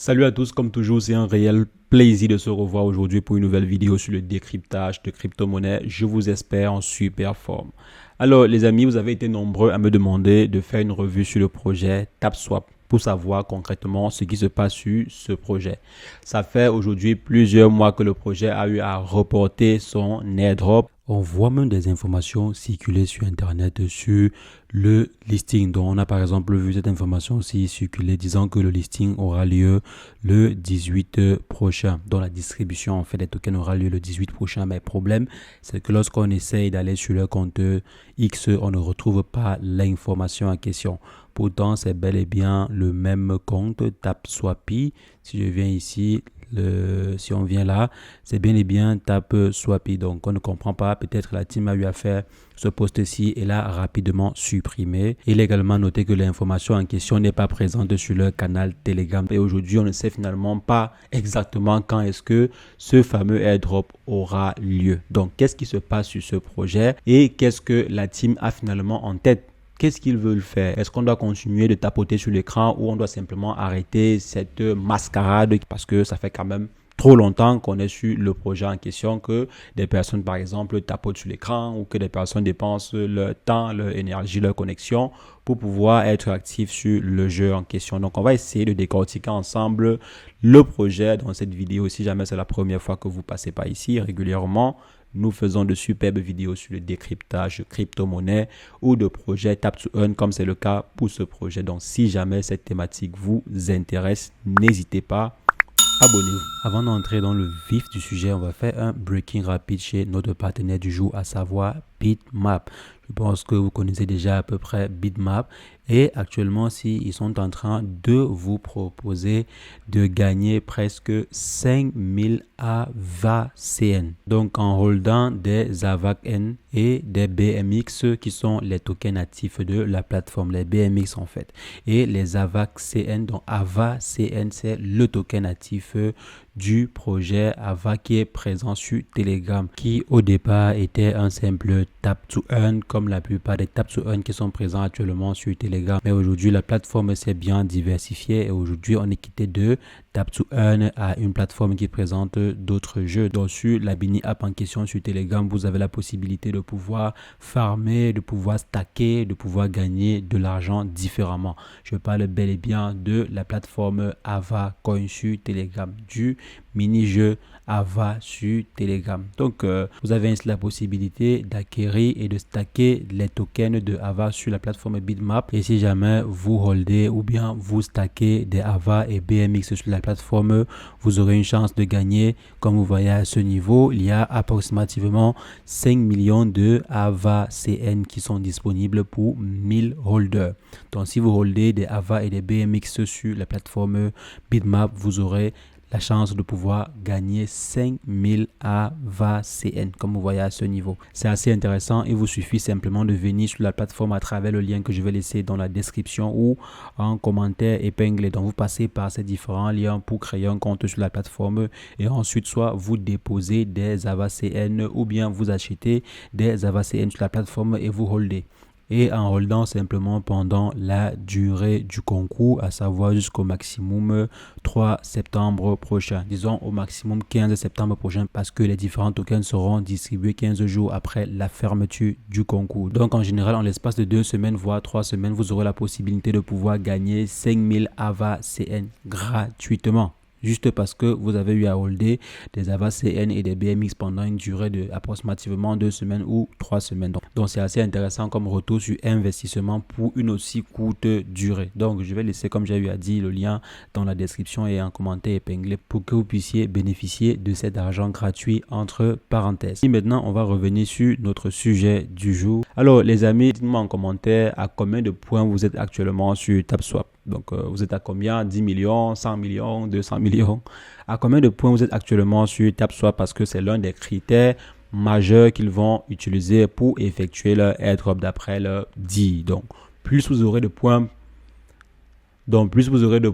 Salut à tous, comme toujours, c'est un réel plaisir de se revoir aujourd'hui pour une nouvelle vidéo sur le décryptage de crypto-monnaies. Je vous espère en super forme. Alors les amis, vous avez été nombreux à me demander de faire une revue sur le projet TapSwap pour savoir concrètement ce qui se passe sur ce projet. Ça fait aujourd'hui plusieurs mois que le projet a eu à reporter son airdrop. On voit même des informations circuler sur Internet sur le listing. Donc, on a par exemple vu cette information aussi circuler disant que le listing aura lieu le 18 prochain. Donc, la distribution en fait des tokens aura lieu le 18 prochain. Mais le problème, c'est que lorsqu'on essaye d'aller sur le compte X, on ne retrouve pas l'information en question. Pourtant, c'est bel et bien le même compte TapSwapi. Si je viens ici, si on vient là, c'est bien et bien TapSwapi. Donc, on ne comprend pas. Peut-être la team a eu à faire ce post-ci et l'a rapidement supprimé. Il est également noté que l'information en question n'est pas présente sur leur canal Telegram. Et aujourd'hui, on ne sait finalement pas exactement quand est-ce que ce fameux airdrop aura lieu. Donc, qu'est-ce qui se passe sur ce projet et qu'est-ce que la team a finalement en tête? Qu'est-ce qu'ils veulent faire? Est-ce qu'on doit continuer de tapoter sur l'écran ou on doit simplement arrêter cette mascarade parce que ça fait quand même trop longtemps qu'on est sur le projet en question que des personnes, par exemple, tapotent sur l'écran ou que des personnes dépensent leur temps, leur énergie, leur connexion pour pouvoir être actifs sur le jeu en question. Donc, on va essayer de décortiquer ensemble le projet dans cette vidéo. Si jamais c'est la première fois que vous passez par ici régulièrement, nous faisons de superbes vidéos sur le décryptage de crypto-monnaies ou de projets Tap to Earn comme c'est le cas pour ce projet. Donc, si jamais cette thématique vous intéresse, n'hésitez pas, abonnez-vous. Avant d'entrer dans le vif du sujet, on va faire un breaking rapide chez notre partenaire du jour, à savoir Bitmap. Je pense que vous connaissez déjà à peu près Bitmap. Et actuellement, ils sont en train de vous proposer de gagner presque 5000 AVACN. Donc, en holdant des AVACN et des BMX qui sont les tokens natifs de la plateforme, les BMX en fait. Et les AVACN, donc AVACN, c'est le token natif du projet AVA qui est présent sur Telegram, qui au départ était un simple tap to earn comme la plupart des tap to earn qui sont présents actuellement sur Telegram. Mais aujourd'hui, la plateforme s'est bien diversifiée et aujourd'hui, on est quitté de tap to earn à une plateforme qui présente d'autres jeux. Donc sur la Bini app en question sur Telegram, vous avez la possibilité de pouvoir farmer, de pouvoir stacker, de pouvoir gagner de l'argent différemment. Je parle bel et bien de la plateforme Ava Coin sur Telegram, du mini-jeu Ava sur Telegram. Donc, vous avez ainsi la possibilité d'acquérir et de stacker les tokens de Ava sur la plateforme Bitmap. Et si jamais vous holdez ou bien vous stackez des Ava et BMX sur la plateforme, vous aurez une chance de gagner. Comme vous voyez à ce niveau, il y a approximativement 5 millions de Ava CN qui sont disponibles pour 1000 holders. Donc, si vous holdez des Ava et des BMX sur la plateforme Bitmap, vous aurez la chance de pouvoir gagner 5000 AVACN comme vous voyez à ce niveau. C'est assez intéressant. Il vous suffit simplement de venir sur la plateforme à travers le lien que je vais laisser dans la description ou en commentaire épinglé. Donc vous passez par ces différents liens pour créer un compte sur la plateforme et ensuite soit vous déposez des AVACN ou bien vous achetez des AVACN sur la plateforme et vous holdez. Et en holdant simplement pendant la durée du concours, à savoir jusqu'au maximum 3 septembre prochain. Disons au maximum 15 septembre prochain parce que les différents tokens seront distribués 15 jours après la fermeture du concours. Donc en général, en l'espace de 2 semaines, voire 3 semaines, vous aurez la possibilité de pouvoir gagner 5000 AVACN gratuitement. Juste parce que vous avez eu à holder des AVACN et des BMX pendant une durée de approximativement 2 semaines ou 3 semaines. Donc c'est assez intéressant comme retour sur investissement pour une aussi courte durée. Donc je vais laisser, comme j'ai eu à dire, le lien dans la description et en commentaire épinglé pour que vous puissiez bénéficier de cet argent gratuit entre parenthèses. Et maintenant, on va revenir sur notre sujet du jour. Alors les amis, dites-moi en commentaire à combien de points vous êtes actuellement sur TapSwap. Donc, vous êtes à combien? 10 millions, 100 millions, 200 millions? À combien de points vous êtes actuellement sur TapSwap? Parce que c'est l'un des critères majeurs qu'ils vont utiliser pour effectuer leur airdrop d'après leur dit. Donc, plus vous aurez de points, plus vous aurez de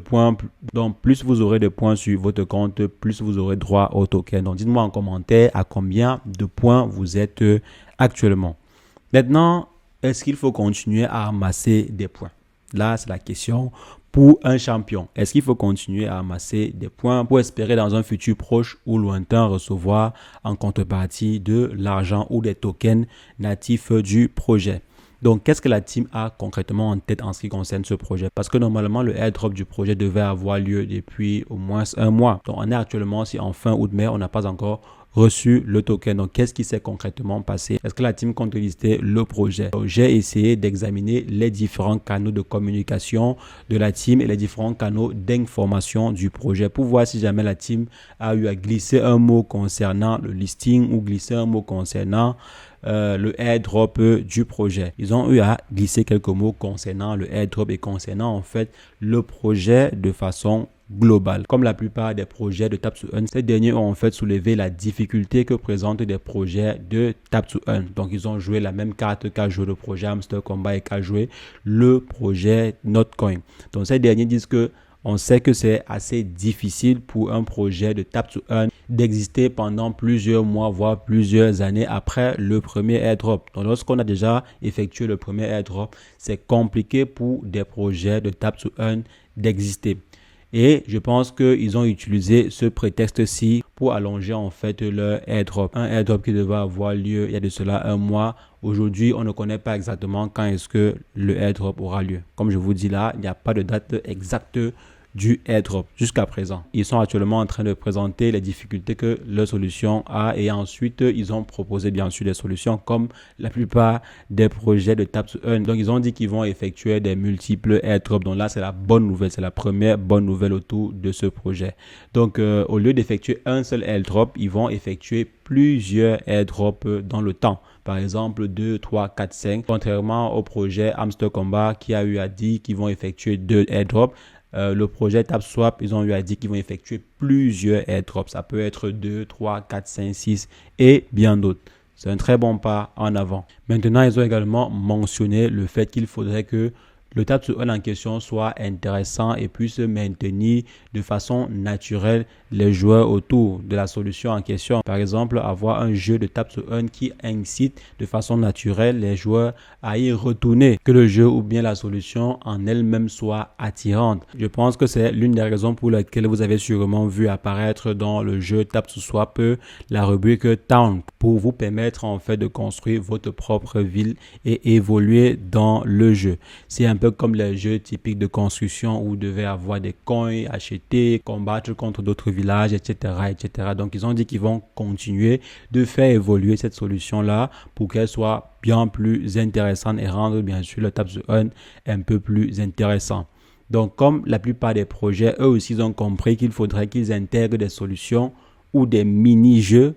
points sur votre compte, plus vous aurez droit au token. Donc, dites-moi en commentaire à combien de points vous êtes actuellement. Maintenant, est-ce qu'il faut continuer à amasser des points? Là, c'est la question. pour un champion? Est-ce qu'il faut continuer à amasser des points pour espérer dans un futur proche ou lointain recevoir en contrepartie de l'argent ou des tokens natifs du projet? Donc, qu'est-ce que la team a concrètement en tête en ce qui concerne ce projet? Parce que normalement, le airdrop du projet devait avoir lieu depuis au moins un mois. Donc, on est actuellement, si en fin août, mai, on n'a pas encore reçu le token. Donc, qu'est-ce qui s'est concrètement passé? Est-ce que la team compte lister le projet? J'ai essayé d'examiner les différents canaux de communication de la team et les différents canaux d'information du projet pour voir si jamais la team a eu à glisser un mot concernant le listing ou glisser un mot concernant le airdrop du projet. Ils ont eu à glisser quelques mots concernant le airdrop et concernant en fait le projet de façon globale. Comme la plupart des projets de Tap to Earn, ces derniers ont en fait soulevé la difficulté que présentent des projets de Tap to Earn. Donc ils ont joué la même carte qu'a joué le projet Hamster Combat et qu'a joué le projet Notcoin. Donc ces derniers disent que on sait que c'est assez difficile pour un projet de Tap to Earn d'exister pendant plusieurs mois, voire plusieurs années après le premier airdrop. Donc, lorsqu'on a déjà effectué le premier airdrop, c'est compliqué pour des projets de Tap to Earn d'exister. Et je pense qu'ils ont utilisé ce prétexte-ci pour allonger en fait leur airdrop. Un airdrop qui devait avoir lieu il y a de cela un mois. Aujourd'hui, on ne connaît pas exactement quand est-ce que le airdrop aura lieu. Comme je vous dis là, il n'y a pas de date exacte du airdrop jusqu'à présent. Ils sont actuellement en train de présenter les difficultés que leur solution a et ensuite ils ont proposé bien sûr des solutions comme la plupart des projets de Tap to Earn. Donc ils ont dit qu'ils vont effectuer des multiples airdrops. Donc là c'est la bonne nouvelle, c'est la première bonne nouvelle autour de ce projet. Donc au lieu d'effectuer un seul airdrop, ils vont effectuer plusieurs airdrops dans le temps. Par exemple 2, 3, 4, 5. Contrairement au projet Hamster Combat qui a eu à dire qu'ils vont effectuer 2 airdrops. Le projet TapSwap, ils ont eu à dire qu'ils vont effectuer plusieurs airdrops. Ça peut être 2, 3, 4, 5, 6 et bien d'autres. C'est un très bon pas en avant. Maintenant, ils ont également mentionné le fait qu'il faudrait que le Tap to Earn en question soit intéressant et puisse maintenir de façon naturelle les joueurs autour de la solution en question. Par exemple, avoir un jeu de Tap to Earn qui incite de façon naturelle les joueurs à y retourner, que le jeu ou bien la solution en elle-même soit attirante. Je pense que c'est l'une des raisons pour lesquelles vous avez sûrement vu apparaître dans le jeu Tap to Swap la rubrique Town pour vous permettre en fait de construire votre propre ville et évoluer dans le jeu. C'est un peu comme les jeux typiques de construction où vous devez avoir des coins, acheter, combattre contre d'autres villages, etc., etc. Donc, ils ont dit qu'ils vont continuer de faire évoluer cette solution-là pour qu'elle soit bien plus intéressante et rendre bien sûr le Tap to Earn un peu plus intéressant. Donc, comme la plupart des projets, eux aussi, ils ont compris qu'il faudrait qu'ils intègrent des solutions ou des mini-jeux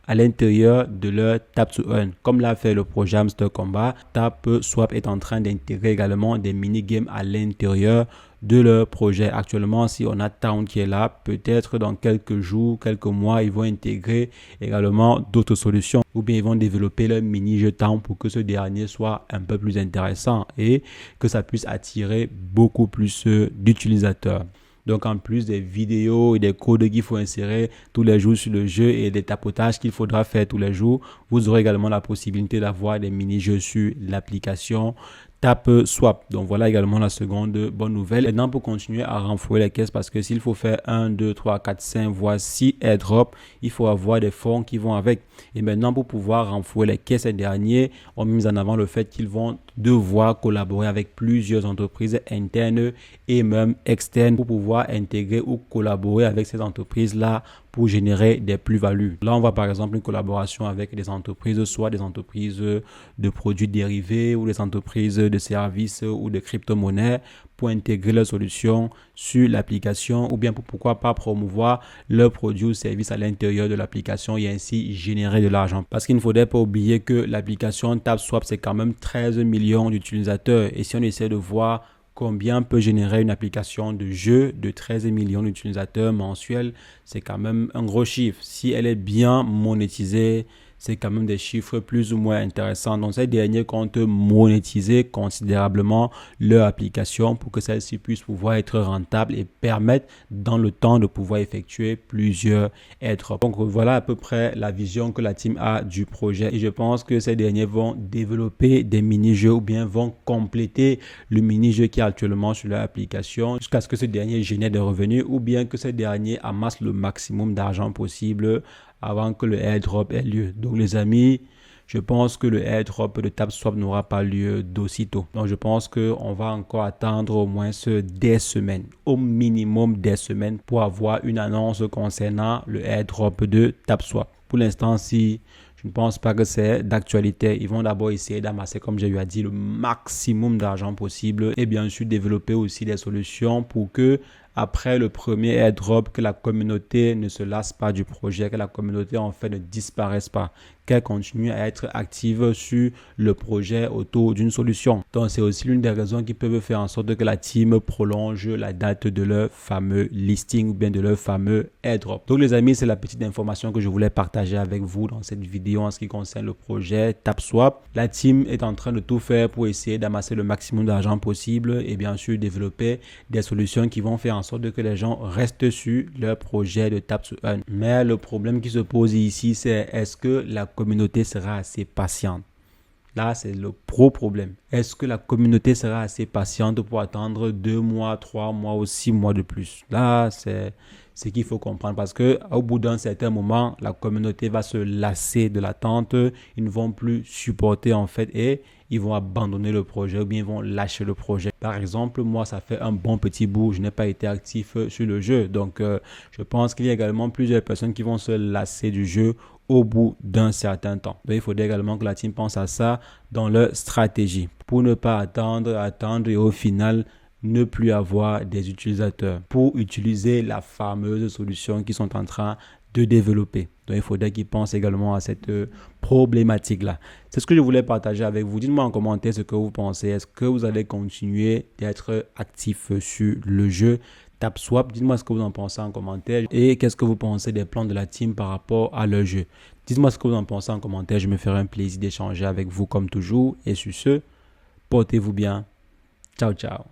à l'intérieur de leur Tap to Earn. Comme l'a fait le projet Hamster Combat, TapSwap est en train d'intégrer également des mini-games à l'intérieur de leur projet. Actuellement, si on a Town qui est là, peut-être dans quelques jours, quelques mois, ils vont intégrer également d'autres solutions ou bien ils vont développer leur mini-jeu Town pour que ce dernier soit un peu plus intéressant et que ça puisse attirer beaucoup plus d'utilisateurs. Donc, en plus des vidéos et des codes qu'il faut insérer tous les jours sur le jeu et des tapotages qu'il faudra faire tous les jours, vous aurez également la possibilité d'avoir des mini-jeux sur l'application TapSwap. Donc, voilà également la seconde bonne nouvelle. Maintenant, pour continuer à renflouer les caisses, parce que s'il faut faire 1, 2, 3, 4, 5, voire 6 airdrops, il faut avoir des fonds qui vont avec. Et maintenant, pour pouvoir renflouer les caisses, ces derniers ont mis en avant le fait qu'ils vont devoir collaborer avec plusieurs entreprises internes et même externes pour pouvoir intégrer ou collaborer avec ces entreprises-là pour générer des plus-values. Là, on voit par exemple une collaboration avec des entreprises, soit des entreprises de produits dérivés ou des entreprises de services ou de crypto-monnaies pour intégrer leurs solutions sur l'application ou bien pourquoi pas promouvoir leurs produits ou services à l'intérieur de l'application et ainsi générer de l'argent. Parce qu'il ne faudrait pas oublier que l'application TapSwap, c'est quand même 13 millions d'utilisateurs et si on essaie de voir combien peut générer une application de jeu de 13 millions d'utilisateurs mensuels, c'est quand même un gros chiffre. Si elle est bien monétisée, c'est quand même des chiffres plus ou moins intéressants. Donc ces derniers comptent monétiser considérablement leur application pour que celle-ci puisse pouvoir être rentable et permettre dans le temps de pouvoir effectuer plusieurs airdrops. Donc voilà à peu près la vision que la team a du projet et je pense que ces derniers vont développer des mini-jeux ou bien vont compléter le mini-jeu qui est actuellement sur leur application jusqu'à ce que ce dernier génère des revenus ou bien que ce dernier amasse le maximum d'argent possible avant que le airdrop ait lieu. Donc les amis, je pense que le airdrop de TapSwap n'aura pas lieu d'aussitôt. Donc je pense qu'on va encore attendre au moins des semaines, au minimum des semaines pour avoir une annonce concernant le airdrop de TapSwap. Pour l'instant, si je ne pense pas que c'est d'actualité, ils vont d'abord essayer d'amasser, comme j'ai eu à dire, le maximum d'argent possible et bien sûr développer aussi des solutions pour que après le premier airdrop, que la communauté ne se lasse pas du projet, que la communauté en fait ne disparaisse pas, qu'elle continue à être active sur le projet autour d'une solution. Donc c'est aussi l'une des raisons qui peuvent faire en sorte que la team prolonge la date de leur fameux listing ou bien de leur fameux airdrop. Donc les amis, c'est la petite information que je voulais partager avec vous dans cette vidéo en ce qui concerne le projet TapSwap. La team est en train de tout faire pour essayer d'amasser le maximum d'argent possible et bien sûr développer des solutions qui vont faire en sorte que les gens restent sur leur projet de Tap to Earn. Mais le problème qui se pose ici, c'est est-ce que la communauté sera assez patiente? Là, c'est le problème. Est-ce que la communauté sera assez patiente pour attendre 2 mois, 3 mois ou 6 mois de plus? Là, c'est ce qu'il faut comprendre parce que au bout d'un certain moment, la communauté va se lasser de l'attente. Ils ne vont plus supporter en fait et ils vont abandonner le projet ou bien ils vont lâcher le projet. Par exemple, moi, ça fait un bon petit bout, je n'ai pas été actif sur le jeu. Donc, je pense qu'il y a également plusieurs personnes qui vont se lasser du jeu au bout d'un certain temps. Donc, il faudrait également que la team pense à ça dans leur stratégie pour ne pas attendre et au final ne plus avoir des utilisateurs pour utiliser la fameuse solution qu'ils sont en train de développer. Donc, il faudrait qu'ils pensent également à cette problématique-là. C'est ce que je voulais partager avec vous. Dites-moi en commentaire ce que vous pensez. Est-ce que vous allez continuer d'être actif sur le jeu TapSwap? Dites-moi ce que vous en pensez en commentaire et qu'est-ce que vous pensez des plans de la team par rapport à leur jeu. Dites-moi ce que vous en pensez en commentaire. Je me ferai un plaisir d'échanger avec vous comme toujours. Et sur ce, portez-vous bien. Ciao, ciao.